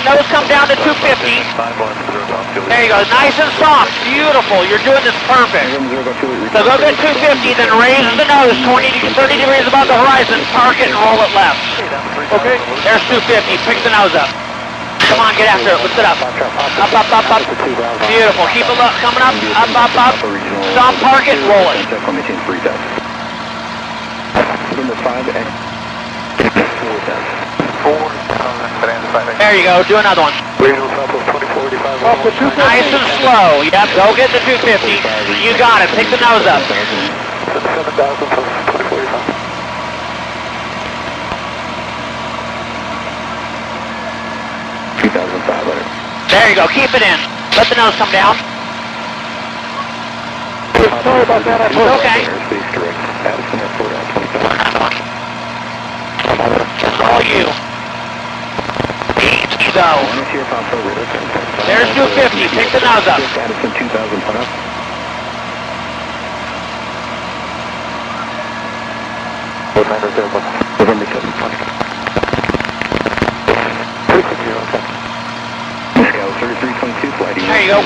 nose come down to 250. There you go, nice and soft, beautiful. You're doing this perfect. So go get 250, then raise the nose 20 to 30 degrees above the horizon, park it and roll it left. Okay. There's 250, pick the nose up. Come on, get after it, lift it up. Up, up, up, up. Beautiful, keep it up, coming up, up, up, up. Stop, park it, roll it. Number 5 and 4,000. There you go, do another one. Off the 250. Nice and slow, yep, go get the 250. You got it, pick the nose up. 7,000 plus 2045. There you go, keep it in. Let the nose come down. Sorry about that. It's okay. It's all you. Easy though. There's 250, pick the nose up. November 7th. Scale 3322 flight. There you go.